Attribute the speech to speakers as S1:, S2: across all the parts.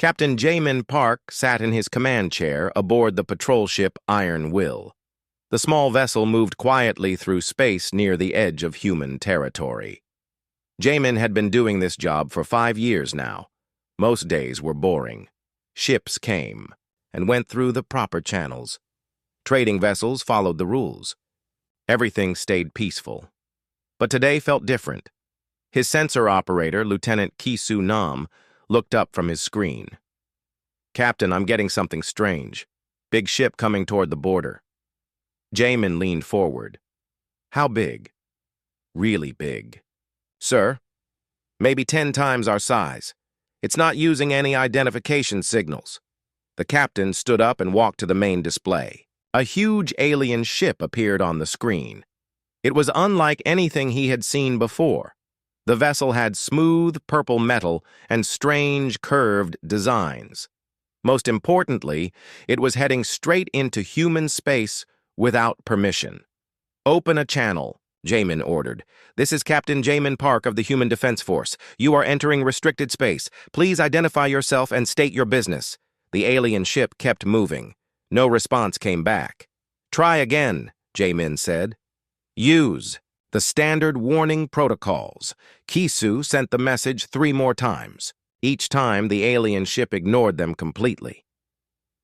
S1: Captain Jamin Park sat in his command chair aboard the patrol ship Iron Will. The small vessel moved quietly through space near the edge of human territory. Jamin had been doing this job for 5 years now. Most days were boring. Ships came and went through the proper channels. Trading vessels followed the rules. Everything stayed peaceful. But today felt different. His sensor operator, Lieutenant Kisu Nam, looked up from his screen. "Captain, I'm getting something strange. Big ship coming toward the border." Jamin leaned forward. "How big?" "Really big." "Sir, maybe 10 times our size. It's not using any identification signals." The captain stood up and walked to the main display. A huge alien ship appeared on the screen. It was unlike anything he had seen before. The vessel had smooth purple metal and strange curved designs. Most importantly, it was heading straight into human space without permission. "Open a channel," Jamin ordered. "This is Captain Jamin Park of the Human Defense Force. You are entering restricted space. Please identify yourself and state your business." The alien ship kept moving. No response came back. "Try again," Jamin said. "Use the standard warning protocols." Kisu sent the message 3 more times. Each time, the alien ship ignored them completely.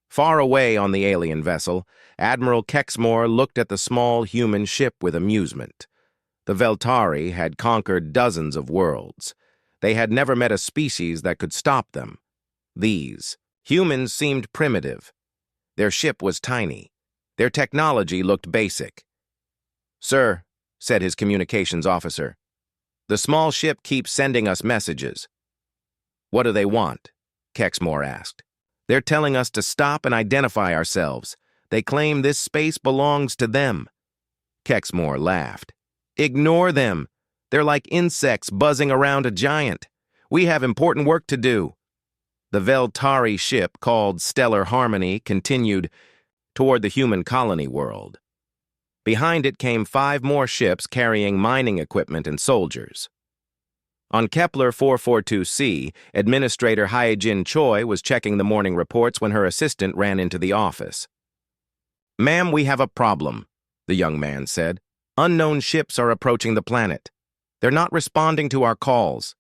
S1: Far away on the alien vessel, Admiral Kexmore looked at the small human ship with amusement. The Veltari had conquered dozens of worlds. They had never met a species that could stop them. These humans seemed primitive. Their ship was tiny. Their technology looked basic. "Sir," said his communications officer, "the small ship keeps sending us messages." "What do they want?" Kexmore asked. "They're telling us to stop and identify ourselves. They claim this space belongs to them." Kexmore laughed. "Ignore them. They're like insects buzzing around a giant. We have important work to do." The Veltari ship, called Stellar Harmony, continued toward the human colony world. Behind it came 5 more ships carrying mining equipment and soldiers. On Kepler 442c, Administrator Hyejin Choi was checking the morning reports when her assistant ran into the office. "Ma'am, we have a problem," the young man said. "Unknown ships are approaching the planet. They're not responding to our calls."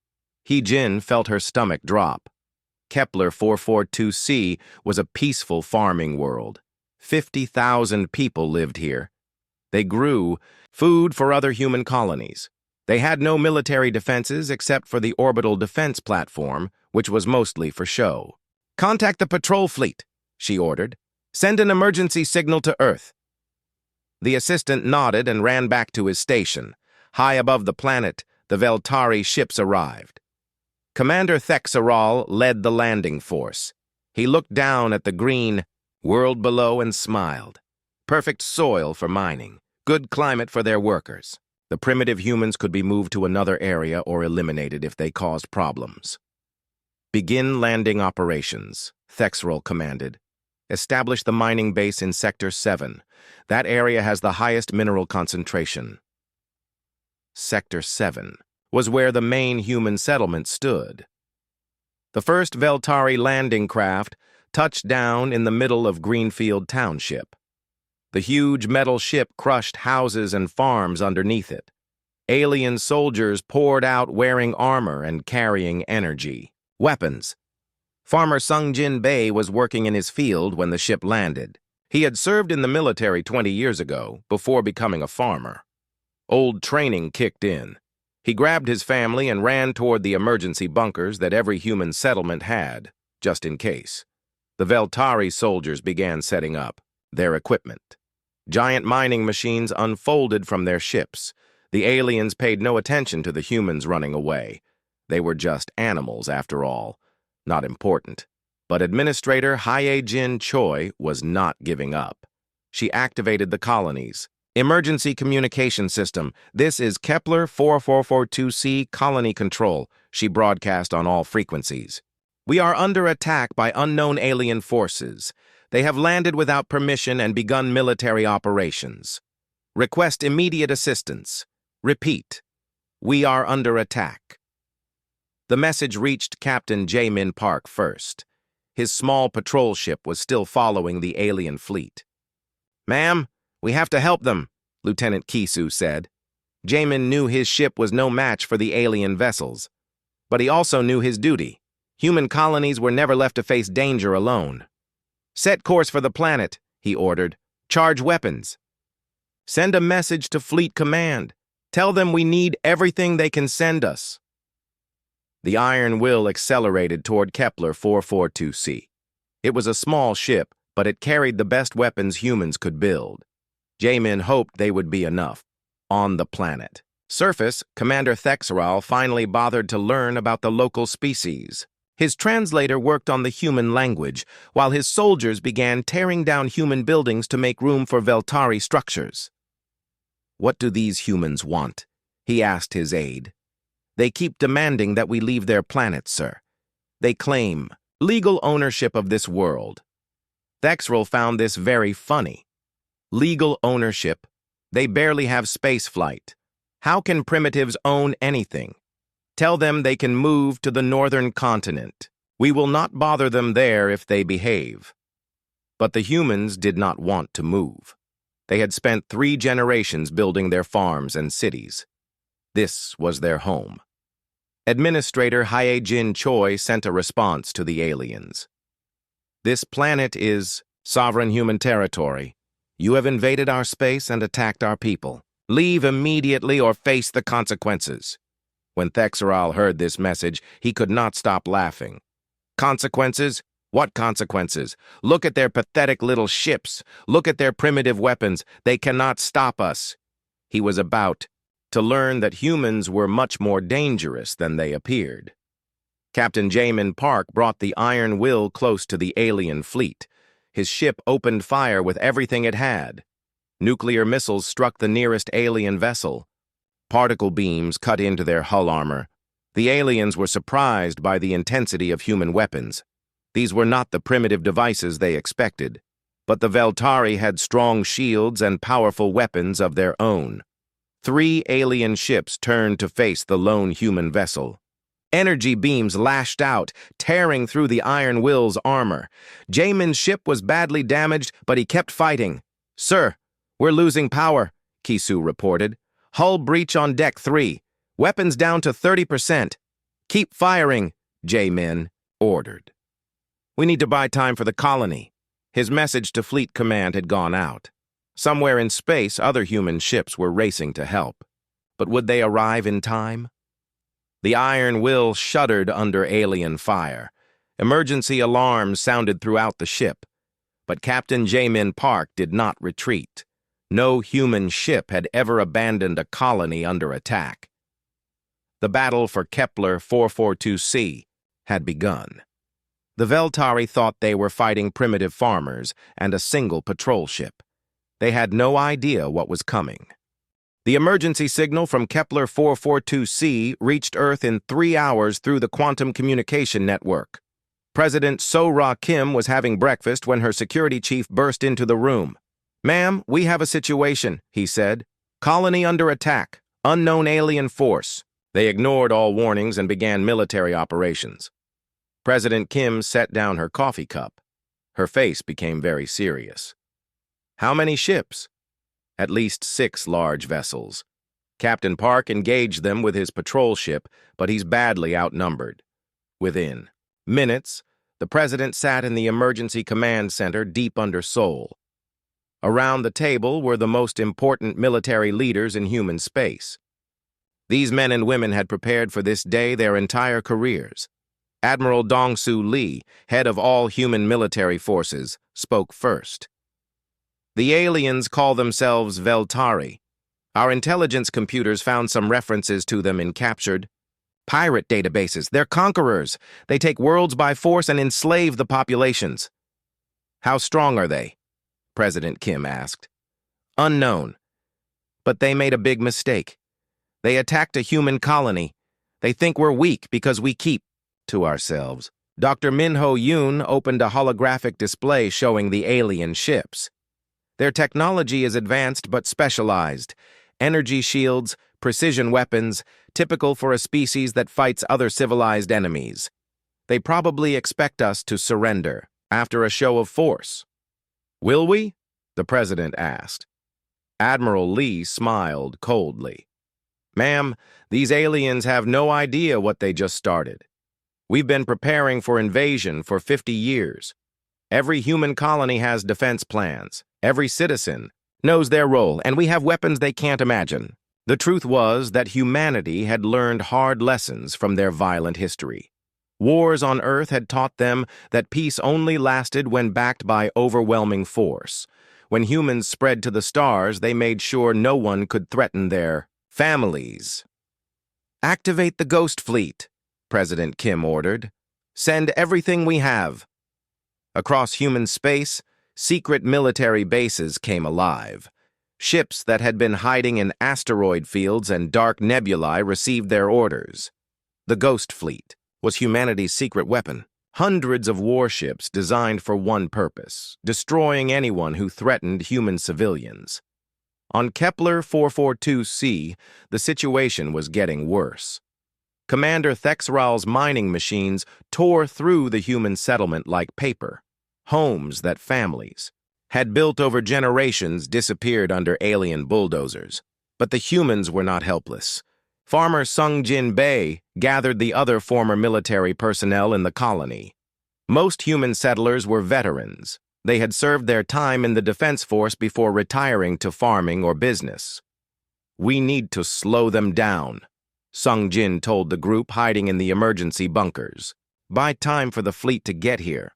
S1: Hyejin felt her stomach drop. Kepler 442c was a peaceful farming world. 50,000 people lived here. They grew food for other human colonies. They had no military defenses except for the orbital defense platform, which was mostly for show. "Contact the patrol fleet," she ordered. "Send an emergency signal to Earth." The assistant nodded and ran back to his station. High above the planet, the Veltari ships arrived. Commander Thexaral led the landing force. He looked down at the green world below and smiled. Perfect soil for mining, good climate for their workers. The primitive humans could be moved to another area or eliminated if they caused problems. "Begin landing operations," Thexaral commanded. "Establish the mining base in Sector 7. That area has the highest mineral concentration." Sector 7 was where the main human settlement stood. The first Veltari landing craft touched down in the middle of Greenfield Township. The huge metal ship crushed houses and farms underneath it. Alien soldiers poured out wearing armor and carrying energy. Weapons. Farmer Sungjin Bei was working in his field when the ship landed. He had served in the military 20 years ago, before becoming a farmer. Old training kicked in. He grabbed his family and ran toward the emergency bunkers that every human settlement had, just in case. The Veltari soldiers began setting up their equipment. Giant mining machines unfolded from their ships. The aliens paid no attention to the humans running away. They were just animals, after all. Not important. But Administrator Hyejin Choi was not giving up. She activated the colonies. "Emergency communication system. This is Kepler 4442c colony control," she broadcast on all frequencies. "We are under attack by unknown alien forces. They have landed without permission and begun military operations. Request immediate assistance. Repeat. We are under attack." The message reached Captain Jamin Park first. His small patrol ship was still following the alien fleet. "Ma'am, we have to help them," Lieutenant Kisu said. Jamin knew his ship was no match for the alien vessels. But he also knew his duty. Human colonies were never left to face danger alone. "Set course for the planet," he ordered. "Charge weapons. Send a message to Fleet Command. Tell them we need everything they can send us." The Iron Will accelerated toward Kepler 442c. It was a small ship, but it carried the best weapons humans could build. Jamin hoped they would be enough. On the planet. Surface, Commander Thexeral finally bothered to learn about the local species. His translator worked on the human language, while his soldiers began tearing down human buildings to make room for Veltari structures. "What do these humans want?" he asked his aide. "They keep demanding that we leave their planet, sir. They claim legal ownership of this world." Thexeral found this very funny. Legal ownership? They barely have space flight. How can primitives own anything? Tell them they can move to the northern continent. We will not bother them there if they behave. But the humans did not want to move. They had spent 3 generations building their farms and cities. This was their home. Administrator Hyejin Choi sent a response to the aliens. "This planet is sovereign human territory. You have invaded our space and attacked our people. Leave immediately or face the consequences." When Thexeral heard this message, he could not stop laughing. "Consequences? What consequences? Look at their pathetic little ships. Look at their primitive weapons. They cannot stop us." He was about to learn that humans were much more dangerous than they appeared. Captain Jamin Park brought the Iron Will close to the alien fleet. His ship opened fire with everything it had. Nuclear missiles struck the nearest alien vessel. Particle beams cut into their hull armor. The aliens were surprised by the intensity of human weapons. These were not the primitive devices they expected, but the Veltari had strong shields and powerful weapons of their own. 3 alien ships turned to face the lone human vessel. Energy beams lashed out, tearing through the Iron Will's armor. Jamin's ship was badly damaged, but he kept fighting. "Sir, we're losing power," Kisu reported. "Hull breach on deck 3. Weapons down to 30%. Keep firing," Jamin ordered. "We need to buy time for the colony." His message to Fleet Command had gone out. Somewhere in space, other human ships were racing to help. But would they arrive in time? The Iron Will shuddered under alien fire. Emergency alarms sounded throughout the ship. But Captain Jamin Park did not retreat. No human ship had ever abandoned a colony under attack. The battle for Kepler 442c had begun. The Veltari thought they were fighting primitive farmers and a single patrol ship. They had no idea what was coming. The emergency signal from Kepler 442c reached Earth in 3 hours through the quantum communication network. President So-Ra Kim was having breakfast when her security chief burst into the room. "Ma'am, we have a situation," he said. "Colony under attack. Unknown alien force." They ignored all warnings and began military operations. President Kim set down her coffee cup. Her face became very serious. "How many ships?" "At least 6 large vessels. Captain Park engaged them with his patrol ship, but he's badly outnumbered." Within minutes, the president sat in the emergency command center deep under Seoul. Around the table were the most important military leaders in human space. These men and women had prepared for this day their entire careers. Admiral Dong-Soo Lee, head of all human military forces, spoke first. "The aliens call themselves Veltari. Our intelligence computers found some references to them in captured pirate databases. They're conquerors. They take worlds by force and enslave the populations." "How strong are they?" President Kim asked. "Unknown. But they made a big mistake. They attacked a human colony. They think we're weak because we keep to ourselves." Dr. Minho Yoon opened a holographic display showing the alien ships. "Their technology is advanced but specialized. Energy shields, precision weapons, typical for a species that fights other civilized enemies. They probably expect us to surrender after a show of force. Will we? The president asked. Admiral Lee smiled coldly. Ma'am, these aliens have no idea what they just started. We've been preparing for invasion for 50 years. Every human colony has defense plans. Every citizen knows their role, and we have weapons they can't imagine. The truth was that humanity had learned hard lessons from their violent history. Wars on Earth had taught them that peace only lasted when backed by overwhelming force. When humans spread to the stars, they made sure no one could threaten their families. Activate the Ghost Fleet, President Kim ordered. Send everything we have. Across human space, secret military bases came alive. Ships that had been hiding in asteroid fields and dark nebulae received their orders. The Ghost Fleet was humanity's secret weapon. Hundreds of warships designed for one purpose, destroying anyone who threatened human civilians. On Kepler 442c, the situation was getting worse. Commander Thexral's mining machines tore through the human settlement like paper. Homes that families had built over generations disappeared under alien bulldozers. But the humans were not helpless. Farmer Sung Jin Bae gathered the other former military personnel in the colony. Most human settlers were veterans. They had served their time in the defense force before retiring to farming or business. We need to slow them down, Sung Jin told the group hiding in the emergency bunkers. Buy time for the fleet to get here.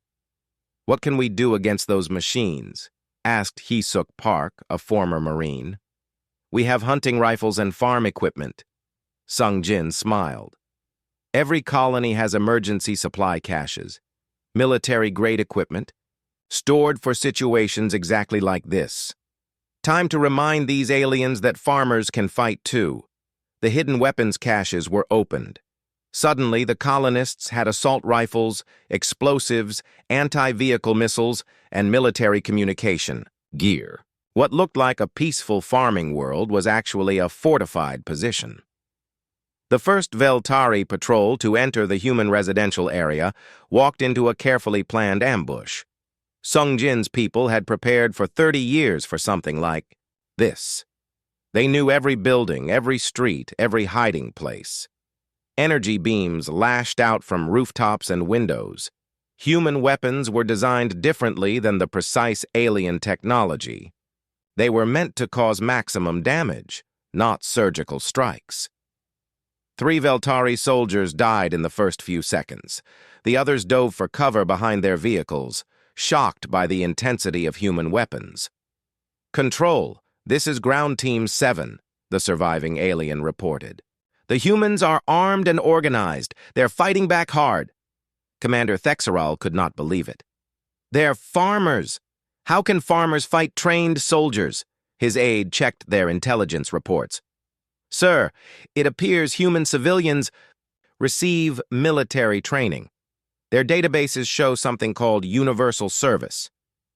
S1: What can we do against those machines? Asked Hee-suk Park, a former Marine. We have hunting rifles and farm equipment. Sung Jin smiled. Every colony has emergency supply caches, military-grade equipment, stored for situations exactly like this. Time to remind these aliens that farmers can fight too. The hidden weapons caches were opened. Suddenly, the colonists had assault rifles, explosives, anti-vehicle missiles, and military communication gear. What looked like a peaceful farming world was actually a fortified position. The first Veltari patrol to enter the human residential area walked into a carefully planned ambush. Sung Jin's people had prepared for 30 years for something like this. They knew every building, every street, every hiding place. Energy beams lashed out from rooftops and windows. Human weapons were designed differently than the precise alien technology. They were meant to cause maximum damage, not surgical strikes. 3 Veltari soldiers died in the first few seconds. The others dove for cover behind their vehicles, shocked by the intensity of human weapons. Control, this is Ground Team 7, the surviving alien reported. The humans are armed and organized. They're fighting back hard. Commander Thexeral could not believe it. They're farmers. How can farmers fight trained soldiers? His aide checked their intelligence reports. Sir, it appears human civilians receive military training. Their databases show something called universal service.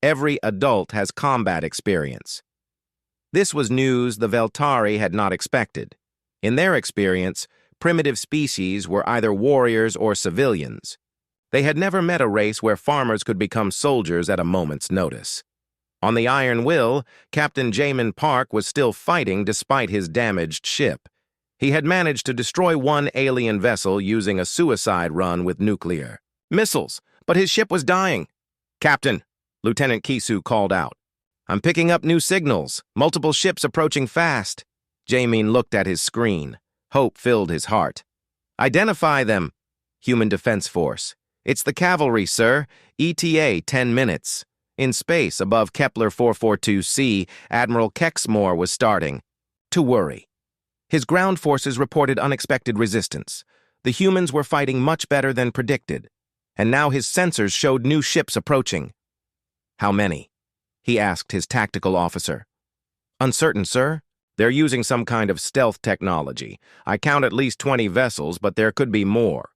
S1: Every adult has combat experience. This was news the Veltari had not expected. In their experience, primitive species were either warriors or civilians. They had never met a race where farmers could become soldiers at a moment's notice. On the Iron Will, Captain Jamin Park was still fighting despite his damaged ship. He had managed to destroy one alien vessel using a suicide run with nuclear missiles, but his ship was dying. Captain, Lieutenant Kisu called out. I'm picking up new signals, multiple ships approaching fast. Jamin looked at his screen. Hope filled his heart. Identify them. Human Defense Force. It's the cavalry, sir. ETA 10 minutes. In space above Kepler 442c, Admiral Kexmore was starting to worry. His ground forces reported unexpected resistance. The humans were fighting much better than predicted. And now his sensors showed new ships approaching. How many? He asked his tactical officer. Uncertain, sir. They're using some kind of stealth technology. I count at least 20 vessels, but there could be more.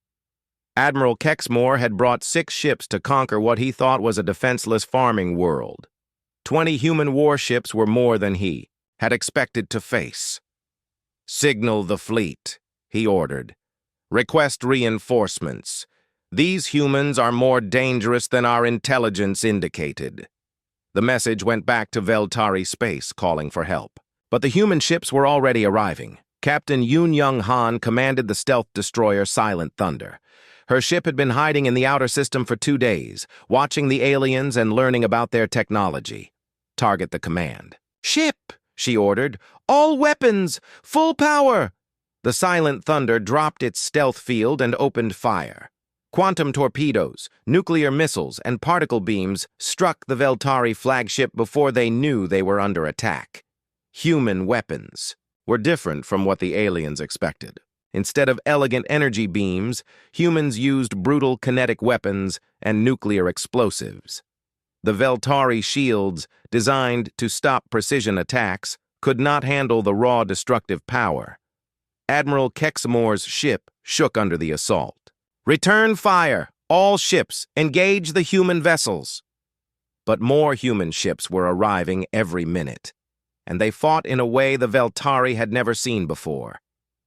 S1: Admiral Kexmore had brought 6 ships to conquer what he thought was a defenseless farming world. 20 human warships were more than he had expected to face. Signal the fleet, he ordered. Request reinforcements. These humans are more dangerous than our intelligence indicated. The message went back to Veltari space, calling for help. But the human ships were already arriving. Captain Yoon Han commanded the stealth destroyer Silent Thunder. Her ship had been hiding in the outer system for 2 days, watching the aliens and learning about their technology. Target the command. "Ship!" she ordered. "All weapons! Full power!" The Silent Thunder dropped its stealth field and opened fire. Quantum torpedoes, nuclear missiles, and particle beams struck the Veltari flagship before they knew they were under attack. Human weapons were different from what the aliens expected. Instead of elegant energy beams, humans used brutal kinetic weapons and nuclear explosives. The Veltari shields, designed to stop precision attacks, could not handle the raw destructive power. Admiral Kexmore's ship shook under the assault. "Return fire! All ships, engage the human vessels!" But more human ships were arriving every minute, and they fought in a way the Veltari had never seen before.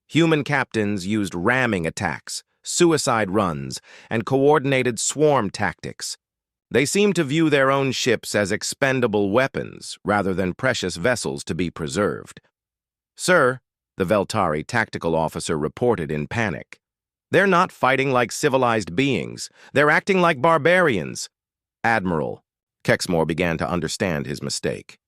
S1: Human captains used ramming attacks, suicide runs, and coordinated swarm tactics. They seemed to view their own ships as expendable weapons rather than precious vessels to be preserved. "Sir," the Veltari tactical officer reported in panic, "they're not fighting like civilized beings. They're acting like barbarians." "Admiral," Kexmore began to understand his mistake.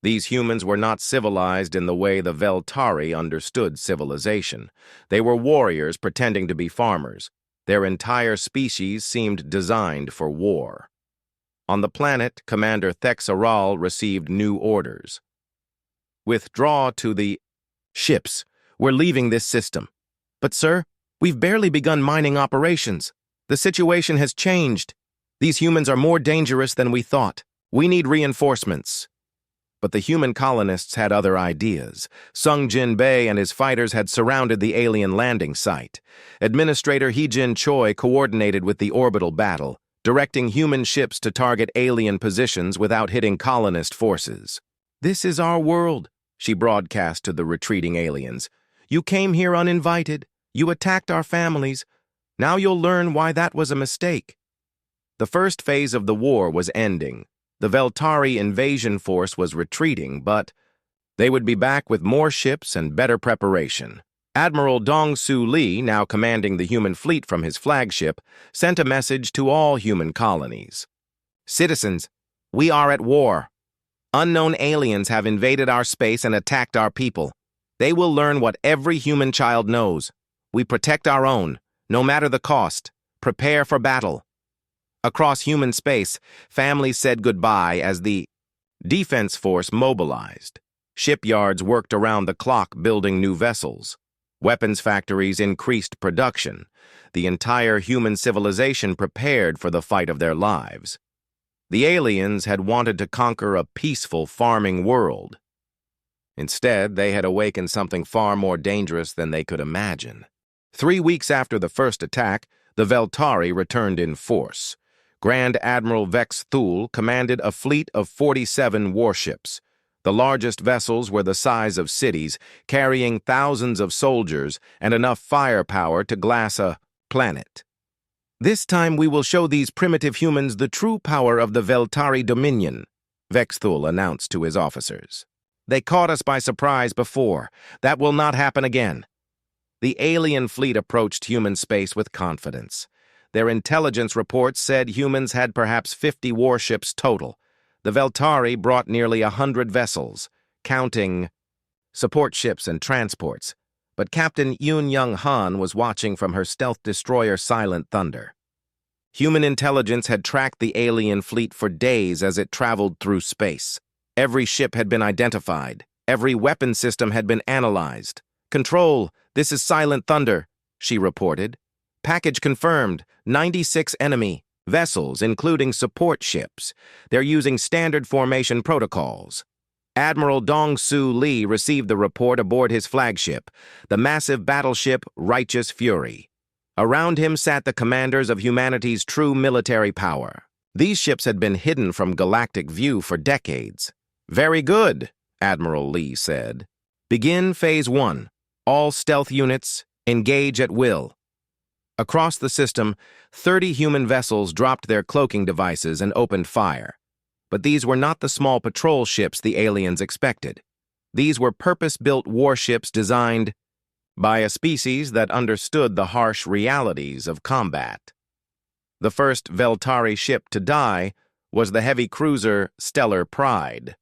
S1: These humans were not civilized in the way the Veltari understood civilization. They were warriors pretending to be farmers. Their entire species seemed designed for war. On the planet, Commander Thexaral received new orders. "Withdraw to the ships. We're leaving this system." "But, sir, we've barely begun mining operations. The situation has changed. These humans are more dangerous than we thought. We need reinforcements." But the human colonists had other ideas. Sung Jin Bei and his fighters had surrounded the alien landing site. Administrator Hee-Jin Choi coordinated with the orbital battle, directing human ships to target alien positions without hitting colonist forces. "This is our world," she broadcast to the retreating aliens. "You came here uninvited. You attacked our families. Now you'll learn why that was a mistake." The first phase of the war was ending. The Veltari invasion force was retreating, but they would be back with more ships and better preparation. Admiral Dong-Soo Lee, now commanding the human fleet from his flagship, sent a message to all human colonies. "Citizens, we are at war. Unknown aliens have invaded our space and attacked our people. They will learn what every human child knows. We protect our own, no matter the cost. Prepare for battle." Across human space, families said goodbye as the defense force mobilized. Shipyards worked around the clock building new vessels. Weapons factories increased production. The entire human civilization prepared for the fight of their lives. The aliens had wanted to conquer a peaceful farming world. Instead, they had awakened something far more dangerous than they could imagine. 3 weeks after the first attack, the Veltari returned in force. Grand Admiral Vex Thule commanded a fleet of 47 warships. The largest vessels were the size of cities, carrying thousands of soldiers and enough firepower to glass a planet. "This time we will show these primitive humans the true power of the Veltari Dominion," Vex Thule announced to his officers. "They caught us by surprise before. That will not happen again." The alien fleet approached human space with confidence. Their intelligence reports said humans had perhaps 50 warships total. The Veltari brought nearly 100 vessels, counting support ships and transports. But Captain Yoon Han was watching from her stealth destroyer Silent Thunder. Human intelligence had tracked the alien fleet for days as it traveled through space. Every ship had been identified. Every weapon system had been analyzed. "Control, this is Silent Thunder," she reported. "Package confirmed. 96 enemy vessels, including support ships. They're using standard formation protocols." Admiral Dong-Soo Lee received the report aboard his flagship, the massive battleship Righteous Fury. Around him sat the commanders of humanity's true military power. These ships had been hidden from galactic view for decades. "Very good," Admiral Lee said. "Begin Phase 1. All stealth units, engage at will." Across the system, 30 human vessels dropped their cloaking devices and opened fire. But these were not the small patrol ships the aliens expected. These were purpose-built warships designed by a species that understood the harsh realities of combat. The first Veltari ship to die was the heavy cruiser Stellar Pride.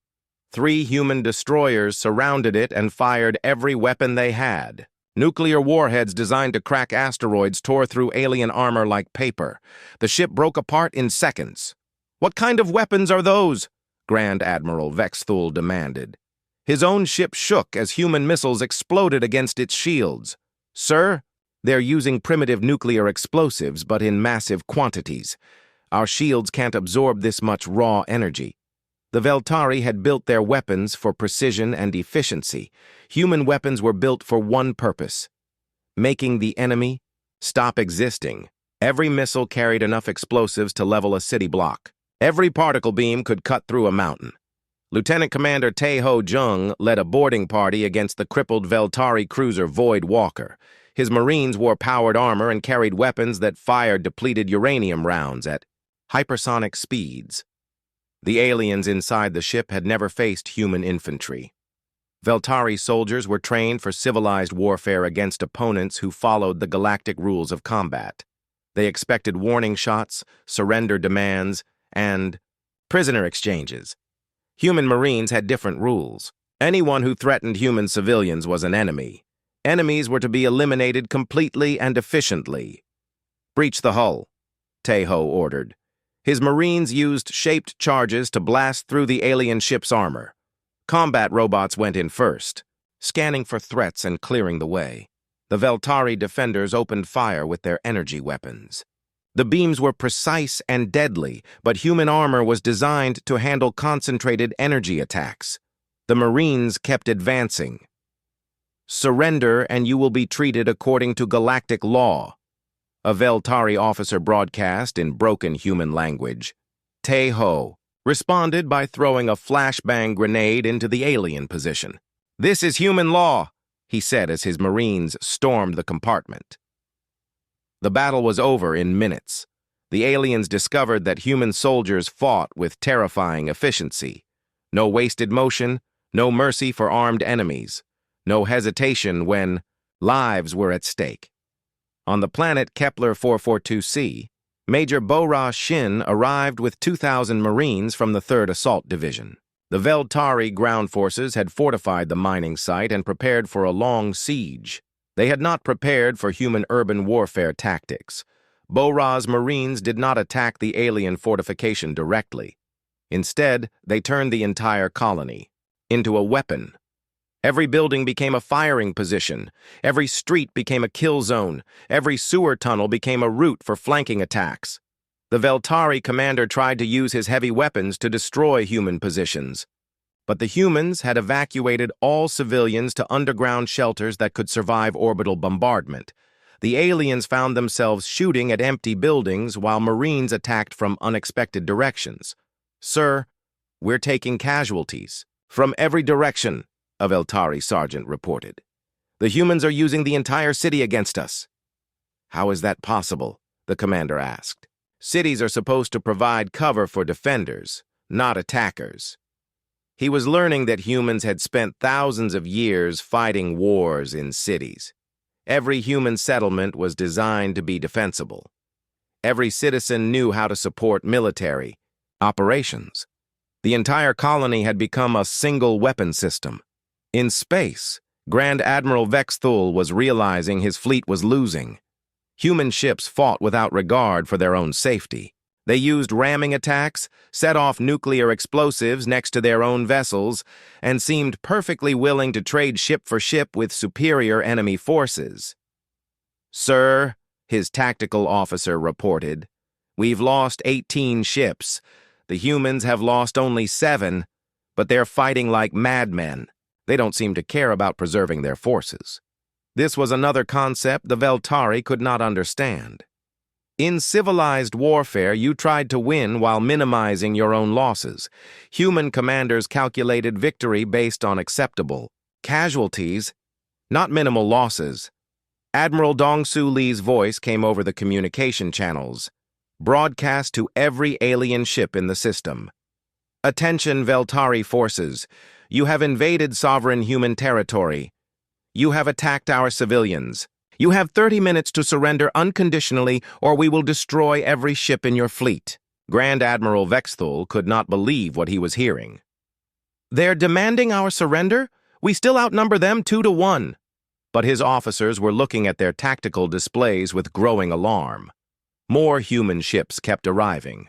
S1: 3 human destroyers surrounded it and fired every weapon they had. Nuclear warheads designed to crack asteroids tore through alien armor like paper. The ship broke apart in seconds. "What kind of weapons are those?" Grand Admiral Vexthul demanded. His own ship shook as human missiles exploded against its shields. "Sir, they're using primitive nuclear explosives, but in massive quantities. Our shields can't absorb this much raw energy." The Veltari had built their weapons for precision and efficiency. Human weapons were built for one purpose: making the enemy stop existing. Every missile carried enough explosives to level a city block. Every particle beam could cut through a mountain. Lieutenant Commander Tae-ho Jung led a boarding party against the crippled Veltari cruiser Void Walker. His Marines wore powered armor and carried weapons that fired depleted uranium rounds at hypersonic speeds. The aliens inside the ship had never faced human infantry. Veltari soldiers were trained for civilized warfare against opponents who followed the galactic rules of combat. They expected warning shots, surrender demands, and prisoner exchanges. Human Marines had different rules. Anyone who threatened human civilians was an enemy. Enemies were to be eliminated completely and efficiently. "Breach the hull," Tae-ho ordered. His Marines used shaped charges to blast through the alien ship's armor. Combat robots went in first, scanning for threats and clearing the way. The Veltari defenders opened fire with their energy weapons. The beams were precise and deadly, but human armor was designed to handle concentrated energy attacks. The Marines kept advancing. "Surrender and you will be treated according to galactic law," a Veltari officer broadcast in broken human language. Tae-ho responded by throwing a flashbang grenade into the alien position. "This is human law," he said as his Marines stormed the compartment. The battle was over in minutes. The aliens discovered that human soldiers fought with terrifying efficiency. No wasted motion, no mercy for armed enemies, no hesitation when lives were at stake. On the planet Kepler 442c, Major Bo-Ra Shin arrived with 2,000 Marines from the 3rd Assault Division. The Veltari ground forces had fortified the mining site and prepared for a long siege. They had not prepared for human urban warfare tactics. Bo-Ra's Marines did not attack the alien fortification directly. Instead, they turned the entire colony into a weapon. Every building became a firing position. Every street became a kill zone. Every sewer tunnel became a route for flanking attacks. The Veltari commander tried to use his heavy weapons to destroy human positions. But the humans had evacuated all civilians to underground shelters that could survive orbital bombardment. The aliens found themselves shooting at empty buildings while Marines attacked from unexpected directions. "Sir, we're taking casualties from every direction," a Veltari sergeant reported. "The humans are using the entire city against us." "How is that possible?" the commander asked. "Cities are supposed to provide cover for defenders, not attackers." He was learning that humans had spent thousands of years fighting wars in cities. Every human settlement was designed to be defensible. Every citizen knew how to support military operations. The entire colony had become a single weapon system. In space, Grand Admiral Vexthul was realizing his fleet was losing. Human ships fought without regard for their own safety. They used ramming attacks, set off nuclear explosives next to their own vessels, and seemed perfectly willing to trade ship for ship with superior enemy forces. "Sir," his tactical officer reported, "we've lost 18 ships. The humans have lost only 7, but they're fighting like madmen. They don't seem to care about preserving their forces." This was another concept the Veltari could not understand. In civilized warfare, you tried to win while minimizing your own losses. Human commanders calculated victory based on acceptable casualties, not minimal losses. Admiral Dong-Su Lee's voice came over the communication channels, broadcast to every alien ship in the system. Attention, Veltari forces. You have invaded sovereign human territory. You have attacked our civilians. You have 30 minutes to surrender unconditionally, or we will destroy every ship in your fleet. Grand Admiral Vexthul could not believe what he was hearing. They're demanding our surrender? We still outnumber them 2-1. But his officers were looking at their tactical displays with growing alarm. More human ships kept arriving.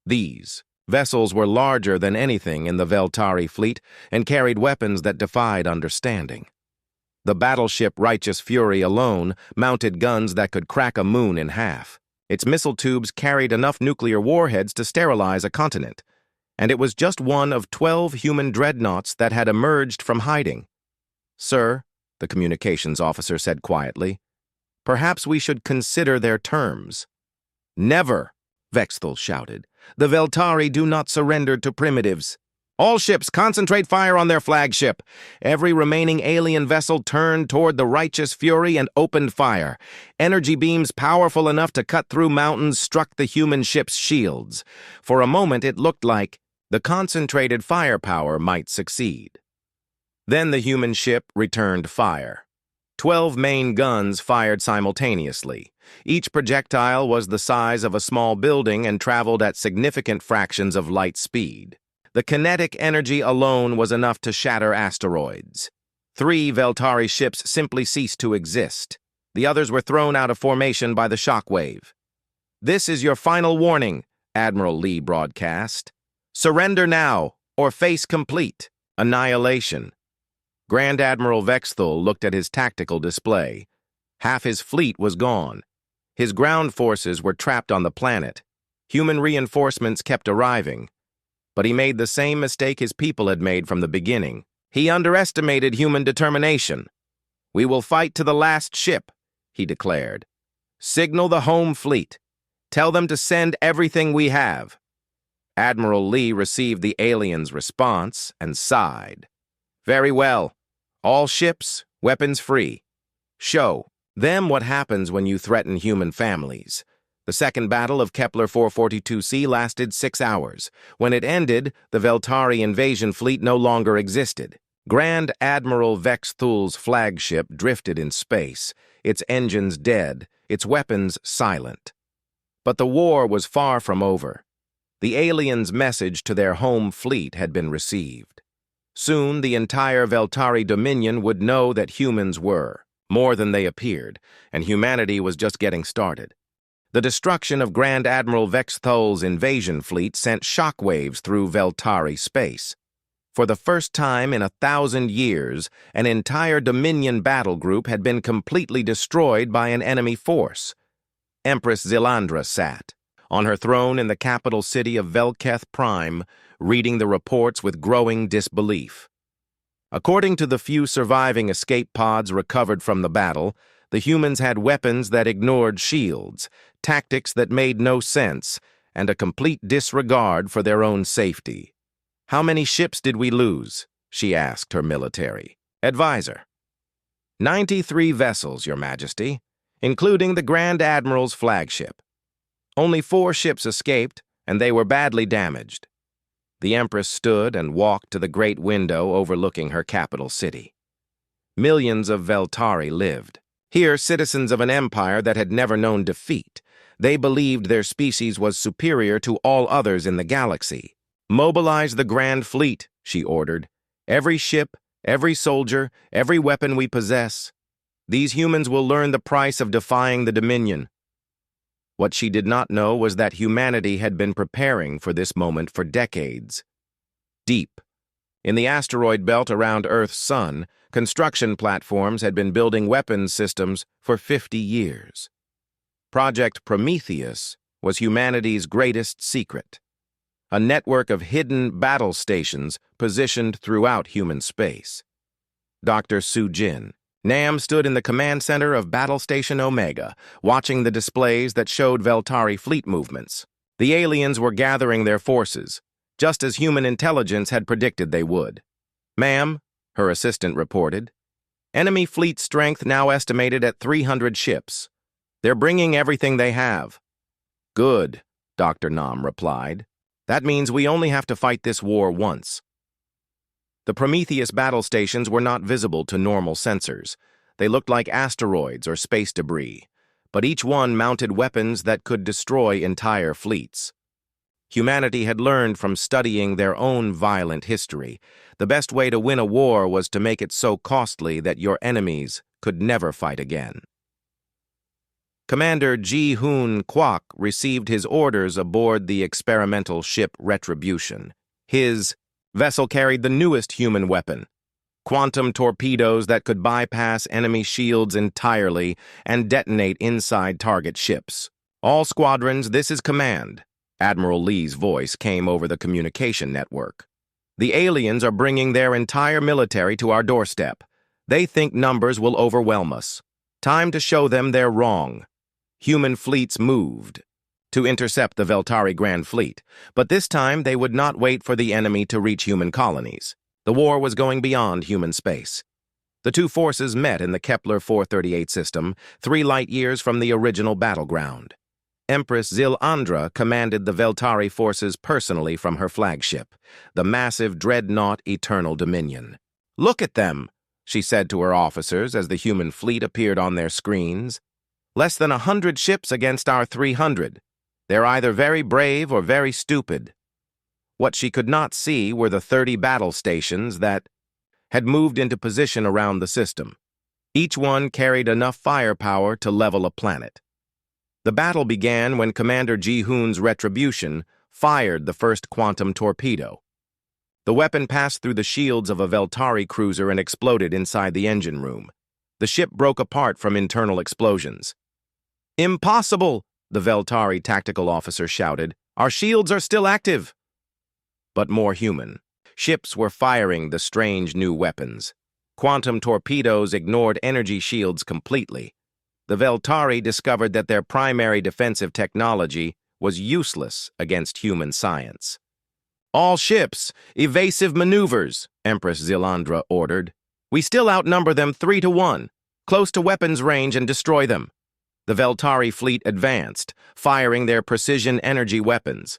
S1: These vessels were larger than anything in the Veltari fleet and carried weapons that defied understanding. The battleship Righteous Fury alone mounted guns that could crack a moon in half. Its missile tubes carried enough nuclear warheads to sterilize a continent, and it was just one of 12 human dreadnoughts that had emerged from hiding. "Sir," the communications officer said quietly, "perhaps we should consider their terms." "Never!" Vexthul shouted. "The Veltari do not surrender to primitives. All ships concentrate fire on their flagship." Every remaining alien vessel turned toward the Righteous Fury and opened fire. Energy beams powerful enough to cut through mountains struck the human ship's shields. For a moment it looked like the concentrated firepower might succeed. Then the human ship returned fire. 12 main guns fired simultaneously. Each projectile was the size of a small building and traveled at significant fractions of light speed. The kinetic energy alone was enough to shatter asteroids. 3 Veltari ships simply ceased to exist. The others were thrown out of formation by the shockwave. "This is your final warning," Admiral Lee broadcast. "Surrender now, or face complete annihilation." Grand Admiral Vexthul looked at his tactical display. Half his fleet was gone. His ground forces were trapped on the planet. Human reinforcements kept arriving. But he made the same mistake his people had made from the beginning. He underestimated human determination. "We will fight to the last ship," he declared. "Signal the home fleet. Tell them to send everything we have." Admiral Lee received the aliens' response and sighed. "Very well. All ships, weapons free. Show them what happens when you threaten human families." The second battle of Kepler 442c lasted 6 hours. When it ended, the Veltari invasion fleet no longer existed. Grand Admiral Vexthul's flagship drifted in space, its engines dead, its weapons silent. But the war was far from over. The aliens' message to their home fleet had been received. Soon, the entire Veltari Dominion would know that humans were more than they appeared, and humanity was just getting started. The destruction of Grand Admiral Vexthul's invasion fleet sent shockwaves through Veltari space. For the first time in 1,000 years, an entire Dominion battle group had been completely destroyed by an enemy force. Empress Zilandra sat on her throne in the capital city of Velketh Prime, reading the reports with growing disbelief. According to the few surviving escape pods recovered from the battle, the humans had weapons that ignored shields, tactics that made no sense, and a complete disregard for their own safety. "How many ships did we lose?" she asked her military advisor. 93 vessels, Your Majesty, including the Grand Admiral's flagship. Only 4 ships escaped, and they were badly damaged." The Empress stood and walked to the great window overlooking her capital city. Millions of Veltari lived. Here, citizens of an empire that had never known defeat. They believed their species was superior to all others in the galaxy. "Mobilize the Grand Fleet," she ordered. "Every ship, every soldier, every weapon we possess. These humans will learn the price of defying the Dominion." What she did not know was that humanity had been preparing for this moment for decades. Deep in the asteroid belt around Earth's sun, construction platforms had been building weapons systems for 50 years. Project Prometheus was humanity's greatest secret, a network of hidden battle stations positioned throughout human space. Dr. Sujin Nam stood in the command center of Battle Station Omega, watching the displays that showed Veltari fleet movements. The aliens were gathering their forces, just as human intelligence had predicted they would. "Ma'am," her assistant reported, Enemy fleet strength now estimated at 300 ships. They're bringing everything they have. Good, Dr. Nam replied. That means we only have to fight this war once. The Prometheus battle stations were not visible to normal sensors. They looked like asteroids or space debris, but each one mounted weapons that could destroy entire fleets. Humanity had learned from studying their own violent history. The best way to win a war was to make it so costly that your enemies could never fight again. Commander Ji-hoon Kwok received his orders aboard the experimental ship Retribution. His vessel carried the newest human weapon, quantum torpedoes that could bypass enemy shields entirely and detonate inside target ships. All squadrons, this is command. Admiral Lee's voice came over the communication network. The aliens are bringing their entire military to our doorstep. They think numbers will overwhelm us. Time to show them they're wrong. Human fleets moved to intercept the Veltari Grand Fleet, but this time they would not wait for the enemy to reach human colonies. The war was going beyond human space. The two forces met in the Kepler 438 system, 3 light-years from the original battleground. Empress Zil-Andra commanded the Veltari forces personally from her flagship, the massive dreadnought Eternal Dominion. "Look at them," she said to her officers as the human fleet appeared on their screens. "Less than 100 ships against our 300. They're either very brave or very stupid." What she could not see were the 30 battle stations that had moved into position around the system. Each one carried enough firepower to level a planet. The battle began when Commander Ji-hoon's Retribution fired the first quantum torpedo. The weapon passed through the shields of a Veltari cruiser and exploded inside the engine room. The ship broke apart from internal explosions. "Impossible!" the Veltari tactical officer shouted. "Our shields are still active!" But more human. Ships were firing the strange new weapons. Quantum torpedoes ignored energy shields completely. The Veltari discovered that their primary defensive technology was useless against human science. "All ships, evasive maneuvers," Empress Zilandra ordered. "We still outnumber them 3-1, close to weapons range, and destroy them." The Veltari fleet advanced, firing their precision energy weapons.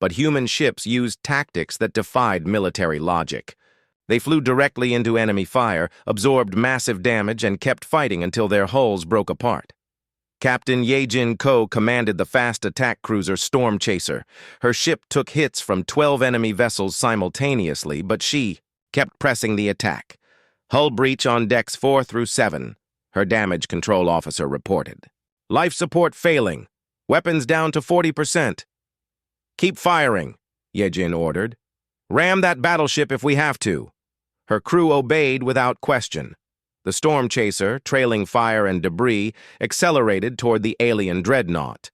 S1: But human ships used tactics that defied military logic. They flew directly into enemy fire, absorbed massive damage, and kept fighting until their hulls broke apart. Captain Yejin Ko commanded the fast attack cruiser Storm Chaser. Her ship took hits from 12 enemy vessels simultaneously, but she kept pressing the attack. "Hull breach on decks 4-7, her damage control officer reported. "Life support failing. Weapons down to 40%. "Keep firing," Yejin ordered. "Ram that battleship if we have to." Her crew obeyed without question. The Storm Chaser, trailing fire and debris, accelerated toward the alien dreadnought.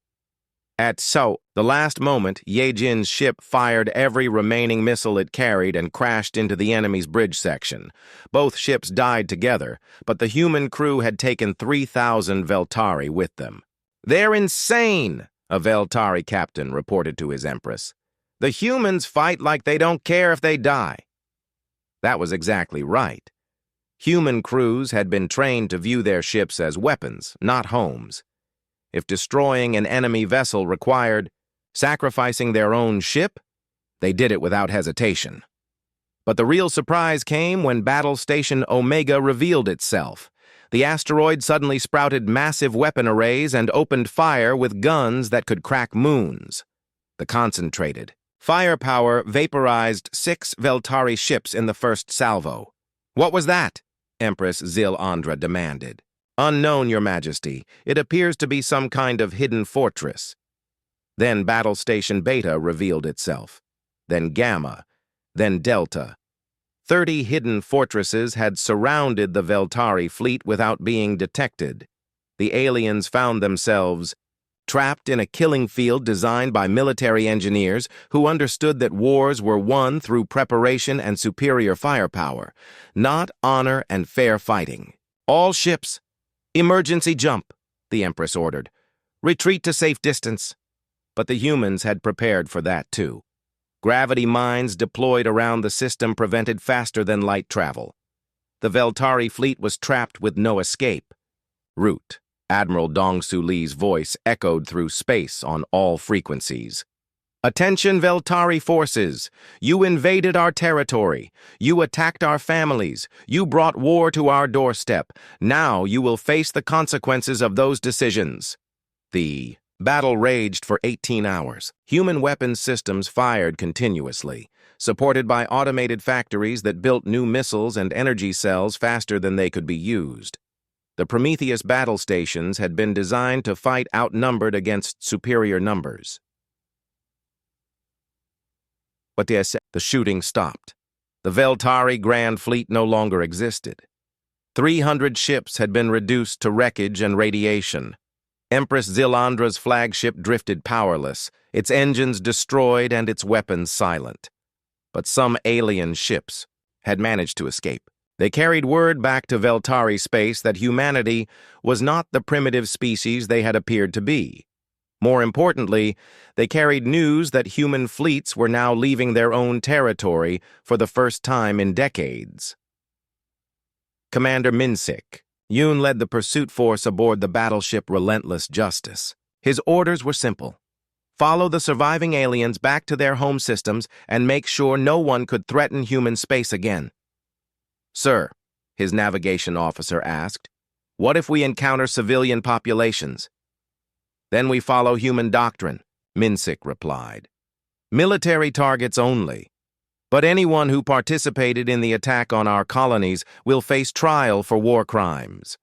S1: At the last moment, Yejin's ship fired every remaining missile it carried and crashed into the enemy's bridge section. Both ships died together, but the human crew had taken 3,000 Veltari with them. "They're insane," a Veltari captain reported to his Empress. "The humans fight like they don't care if they die." That was exactly right. Human crews had been trained to view their ships as weapons, not homes. If destroying an enemy vessel required sacrificing their own ship, they did it without hesitation. But the real surprise came when Battle Station Omega revealed itself. The asteroid suddenly sprouted massive weapon arrays and opened fire with guns that could crack moons. The concentrated firepower vaporized 6 Veltari ships in the first salvo. "What was that?" Empress Zil-Andra demanded. "Unknown, Your Majesty. It appears to be some kind of hidden fortress." Then Battle Station Beta revealed itself. Then Gamma. Then Delta. 30 hidden fortresses had surrounded the Veltari fleet without being detected. The aliens found themselves trapped in a killing field designed by military engineers who understood that wars were won through preparation and superior firepower, not honor and fair fighting. "All ships, emergency jump," the Empress ordered. "Retreat to safe distance." But the humans had prepared for that too. Gravity mines deployed around the system prevented faster-than-light travel. The Veltari fleet was trapped with no escape. Route. Admiral Dong Su Lee's voice echoed through space on all frequencies. Attention, Veltari forces! You invaded our territory. You attacked our families. You brought war to our doorstep. Now you will face the consequences of those decisions. The battle raged for 18 hours. Human weapons systems fired continuously, supported by automated factories that built new missiles and energy cells faster than they could be used. The Prometheus battle stations had been designed to fight outnumbered against superior numbers. But the shooting stopped. The Veltari Grand Fleet no longer existed. 300 ships had been reduced to wreckage and radiation. Empress Zilandra's flagship drifted powerless, its engines destroyed and its weapons silent. But some alien ships had managed to escape. They carried word back to Veltari space that humanity was not the primitive species they had appeared to be. More importantly, they carried news that human fleets were now leaving their own territory for the first time in decades. Commander Minsik, Yoon led the pursuit force aboard the battleship Relentless Justice. His orders were simple. Follow the surviving aliens back to their home systems and make sure no one could threaten human space again. Sir, his navigation officer asked, what if we encounter civilian populations? Then we follow human doctrine, Minsik replied. Military targets only. But anyone who participated in the attack on our colonies will face trial for war crimes.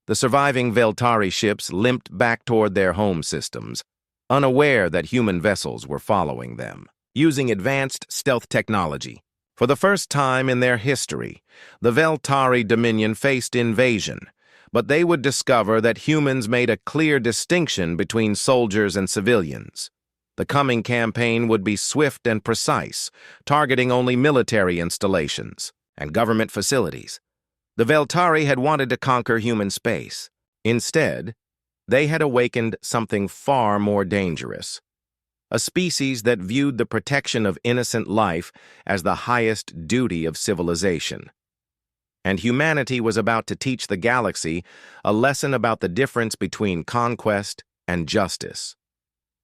S1: The surviving Veltari ships limped back toward their home systems, unaware that human vessels were following them. Using advanced stealth technology, for the first time in their history, the Veltari Dominion faced invasion, but they would discover that humans made a clear distinction between soldiers and civilians. The coming campaign would be swift and precise, targeting only military installations and government facilities. The Veltari had wanted to conquer human space. Instead, they had awakened something far more dangerous. A species that viewed the protection of innocent life as the highest duty of civilization. And humanity was about to teach the galaxy a lesson about the difference between conquest and justice.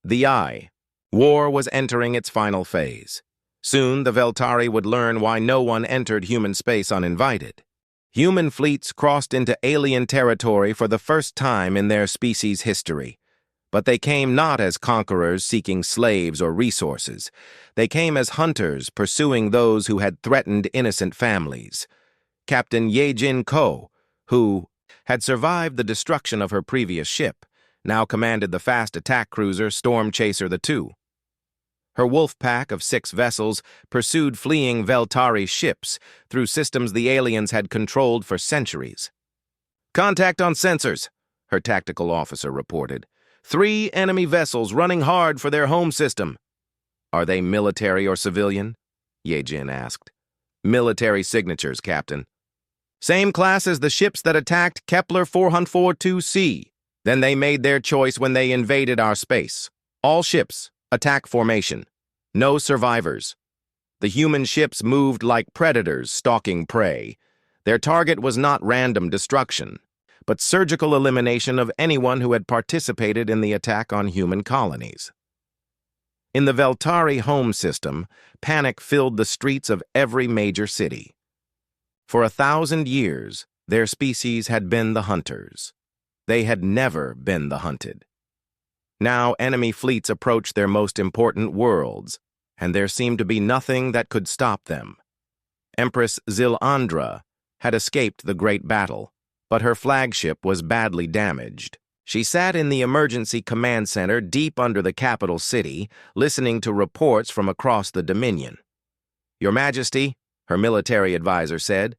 S1: The War was entering its final phase. Soon, the Veltari would learn why no one entered human space uninvited. Human fleets crossed into alien territory for the first time in their species' history. But they came not as conquerors seeking slaves or resources. They came as hunters pursuing those who had threatened innocent families. Captain Yejin Ko, who had survived the destruction of her previous ship, now commanded the fast attack cruiser Storm Chaser II. Her wolf pack of 6 vessels pursued fleeing Veltari ships through systems the aliens had controlled for centuries. Contact on sensors, her tactical officer reported. 3 enemy vessels running hard for their home system. Are they military or civilian? Yejin asked. Military signatures, Captain. Same class as the ships that attacked Kepler 442c. Then they made their choice when they invaded our space. All ships, attack formation. No survivors. The human ships moved like predators stalking prey. Their target was not random destruction, but surgical elimination of anyone who had participated in the attack on human colonies. In the Veltari home system, panic filled the streets of every major city. For 1,000 years, their species had been the hunters. They had never been the hunted. Now enemy fleets approached their most important worlds, and there seemed to be nothing that could stop them. Empress Zilandra had escaped the great battle, but her flagship was badly damaged. She sat in the emergency command center deep under the capital city, listening to reports from across the Dominion. Your Majesty, her military advisor said,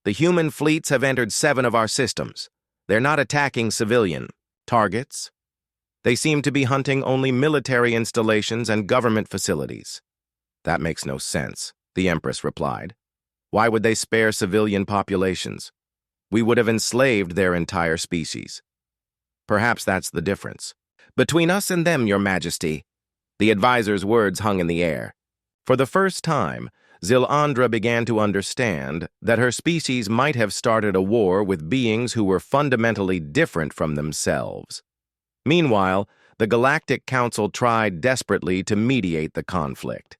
S1: the human fleets have entered 7 of our systems. They're not attacking civilian targets. They seem to be hunting only military installations and government facilities. That makes no sense, the Empress replied. Why would they spare civilian populations? We would have enslaved their entire species. Perhaps that's the difference. Between us and them, Your Majesty. The advisor's words hung in the air. For the first time, Zilandra began to understand that her species might have started a war with beings who were fundamentally different from themselves. Meanwhile, the Galactic Council tried desperately to mediate the conflict.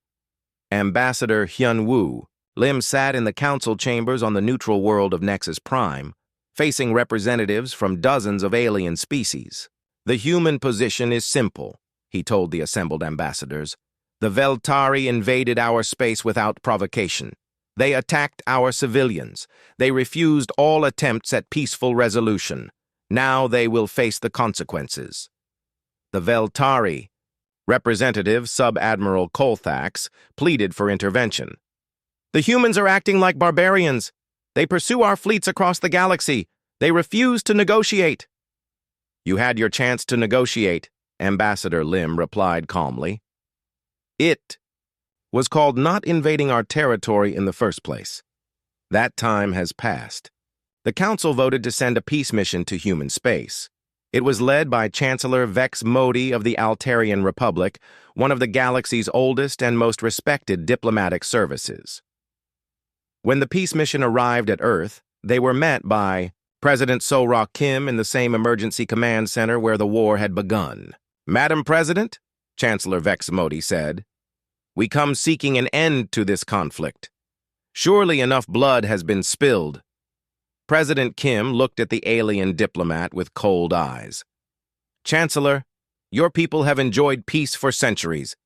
S1: Ambassador Hyun-woo Lim sat in the council chambers on the neutral world of Nexus Prime, facing representatives from dozens of alien species. "The human position is simple," he told the assembled ambassadors. "The Veltari invaded our space without provocation. They attacked our civilians. They refused all attempts at peaceful resolution. Now they will face the consequences." The Veltari, Representative Sub-Admiral Colthax, pleaded for intervention. "The humans are acting like barbarians. They pursue our fleets across the galaxy. They refuse to negotiate." "You had your chance to negotiate," Ambassador Lim replied calmly. "It was called not invading our territory in the first place. That time has passed." The Council voted to send a peace mission to human space. It was led by Chancellor Vex Modi of the Altarian Republic, one of the galaxy's oldest and most respected diplomatic services. When the peace mission arrived at Earth, they were met by President So-Ra Kim in the same emergency command center where the war had begun. "Madam President," Chancellor Vex Modi said, "we come seeking an end to this conflict. Surely enough blood has been spilled." President Kim looked at the alien diplomat with cold eyes. "Chancellor, your people have enjoyed peace for centuries,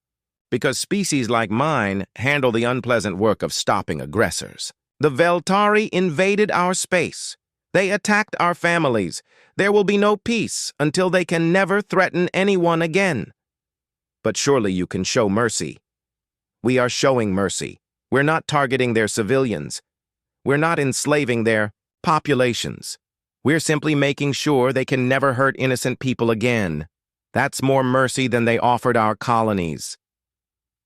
S1: because species like mine handle the unpleasant work of stopping aggressors. The Veltari invaded our space. They attacked our families. There will be no peace until they can never threaten anyone again. But surely you can show mercy." "We are showing mercy. We're not targeting their civilians. We're not enslaving their populations. We're simply making sure they can never hurt innocent people again. That's more mercy than they offered our colonies."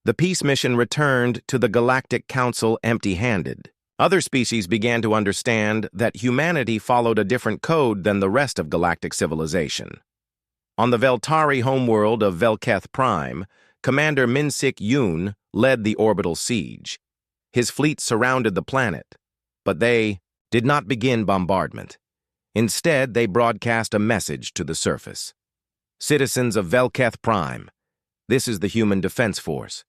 S1: The peace mission returned to the Galactic Council empty-handed. Other species began to understand that humanity followed a different code than the rest of galactic civilization. On the Veltari homeworld of Velketh Prime, Commander Minsik Yoon led the orbital siege. His fleet surrounded the planet, but they did not begin bombardment. Instead, they broadcast a message to the surface. "Citizens of Velketh Prime, this is the Human Defense Force.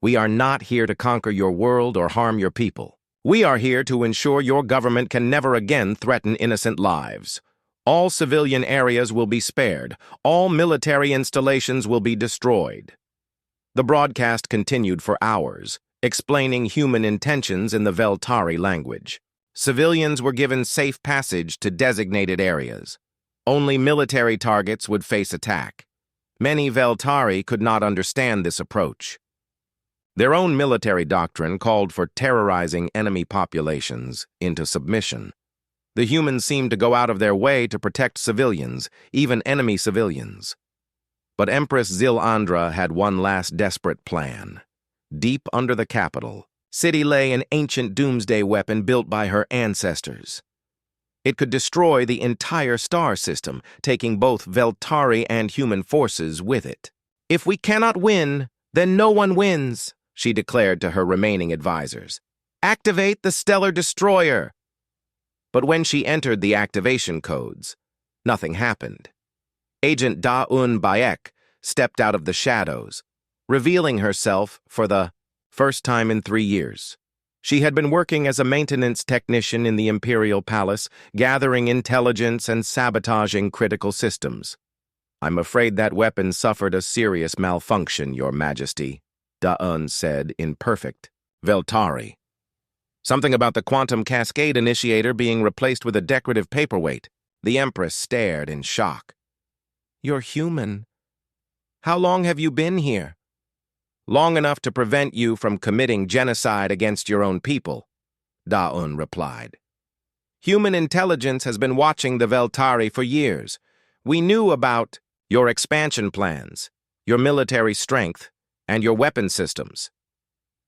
S1: We are not here to conquer your world or harm your people. We are here to ensure your government can never again threaten innocent lives. All civilian areas will be spared. All military installations will be destroyed." The broadcast continued for hours, explaining human intentions in the Veltari language. Civilians were given safe passage to designated areas. Only military targets would face attack. Many Veltari could not understand this approach. Their own military doctrine called for terrorizing enemy populations into submission. The humans seemed to go out of their way to protect civilians, even enemy civilians. But Empress Zilandra had one last desperate plan. Deep under the capital, city lay an ancient doomsday weapon built by her ancestors. It could destroy the entire star system, taking both Veltari and human forces with it. "If we cannot win, then no one wins," she declared to her remaining advisors. "Activate the Stellar Destroyer." But when she entered the activation codes, nothing happened. Agent Da-Un Bayek stepped out of the shadows, revealing herself for the first time in 3 years. She had been working as a maintenance technician in the Imperial Palace, gathering intelligence and sabotaging critical systems. "I'm afraid that weapon suffered a serious malfunction, Your Majesty," Da-Un said in perfect Veltari. "Something about the quantum cascade initiator being replaced with a decorative paperweight." The Empress stared in shock. "You're human. How long have you been here?" "Long enough to prevent you from committing genocide against your own people," Da-Un replied. "Human intelligence has been watching the Veltari for years. We knew about your expansion plans, your military strength, and your weapon systems.